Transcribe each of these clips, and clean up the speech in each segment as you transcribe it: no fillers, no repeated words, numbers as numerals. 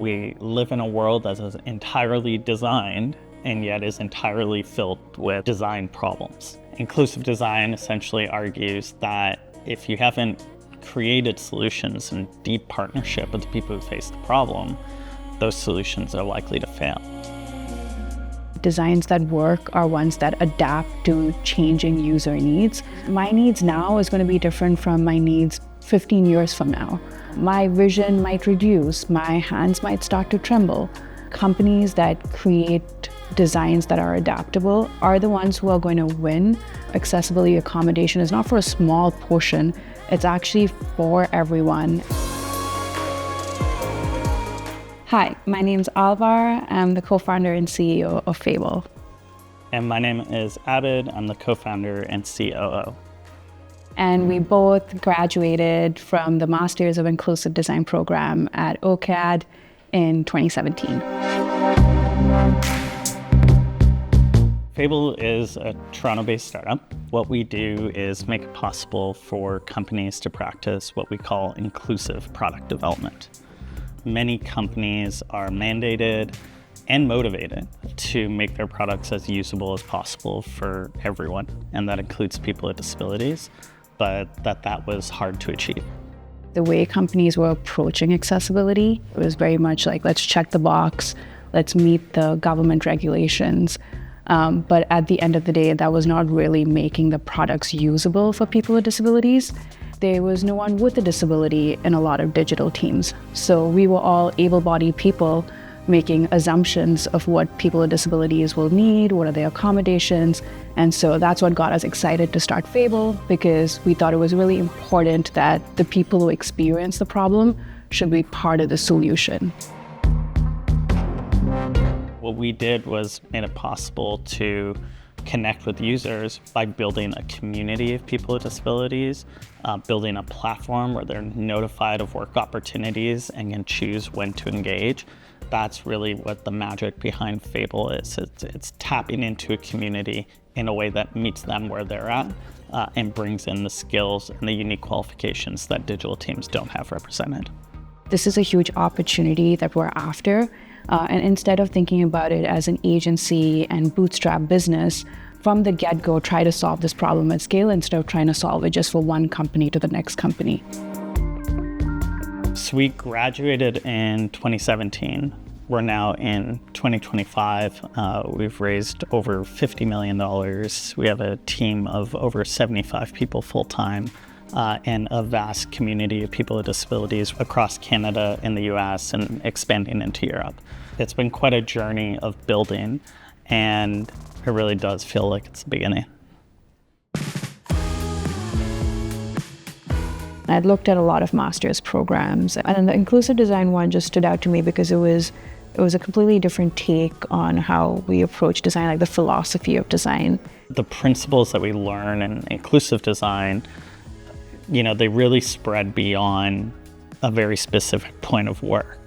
We live in a world that is entirely designed and yet is entirely filled with design problems. Inclusive design essentially argues that if you haven't created solutions in deep partnership with the people who face the problem, those solutions are likely to fail. Designs that work are ones that adapt to changing user needs. My needs now is going to be different from my needs 15 years from now. My vision might reduce, my hands might start to tremble. Companies that create designs that are adaptable are the ones who are going to win. Accessibility accommodation is not for a small portion, it's actually for everyone. Hi, my name's Alwar. I'm the co-founder and CEO of Fable. And my name is Abid. I'm the co-founder and COO. And we both graduated from the Masters of Inclusive Design program at OCAD in 2017. Fable is a Toronto-based startup. What we do is make it possible for companies to practice what we call inclusive product development. Many companies are mandated and motivated to make their products as usable as possible for everyone, and that includes people with disabilities, but that was hard to achieve. The way companies were approaching accessibility was very much like, let's check the box, let's meet the government regulations. But at the end of the day, that was not really making the products usable for people with disabilities. There was no one with a disability in a lot of digital teams. So we were all able-bodied people making assumptions of what people with disabilities will need, what are their accommodations. And so that's what got us excited to start Fable, because we thought it was really important that the people who experience the problem should be part of the solution. What we did was made it possible to connect with users by building a community of people with disabilities, building a platform where they're notified of work opportunities and can choose when to engage. That's really what the magic behind Fable is. It's tapping into a community in a way that meets them where they're at and brings in the skills and the unique qualifications that digital teams don't have represented. This is a huge opportunity that we're after. And instead of thinking about it as an agency and bootstrap business, from the get-go, try to solve this problem at scale instead of trying to solve it just for one company to the next company. So we graduated in 2017. We're now in 2025. We've raised over $50 million. We have a team of over 75 people full-time. And a vast community of people with disabilities across Canada and the US and expanding into Europe. It's been quite a journey of building, and it really does feel like it's the beginning. I'd looked at a lot of master's programs, and the inclusive design one just stood out to me because it was a completely different take on how we approach design, like the philosophy of design. The principles that we learn in inclusive design, they really spread beyond a very specific point of work.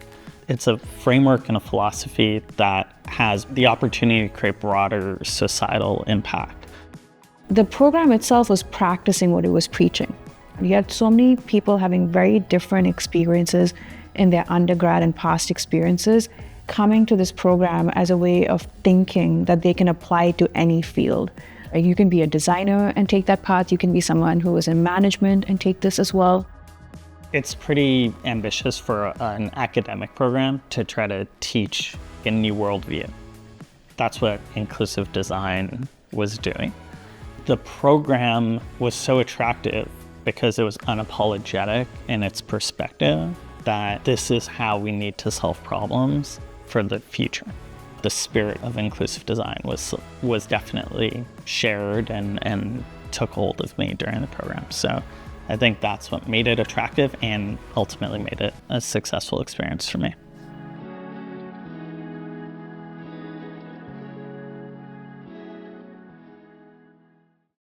It's a framework and a philosophy that has the opportunity to create broader societal impact. The program itself was practicing what it was preaching. You had so many people having very different experiences in their undergrad and past experiences coming to this program as a way of thinking that they can apply to any field. You can be a designer and take that path. You can be someone who is in management and take this as well. It's pretty ambitious for an academic program to try to teach a new worldview. That's what inclusive design was doing. The program was so attractive because it was unapologetic in its perspective that this is how we need to solve problems for the future. The spirit of inclusive design was definitely shared and took hold of me during the program. So I think that's what made it attractive and ultimately made it a successful experience for me.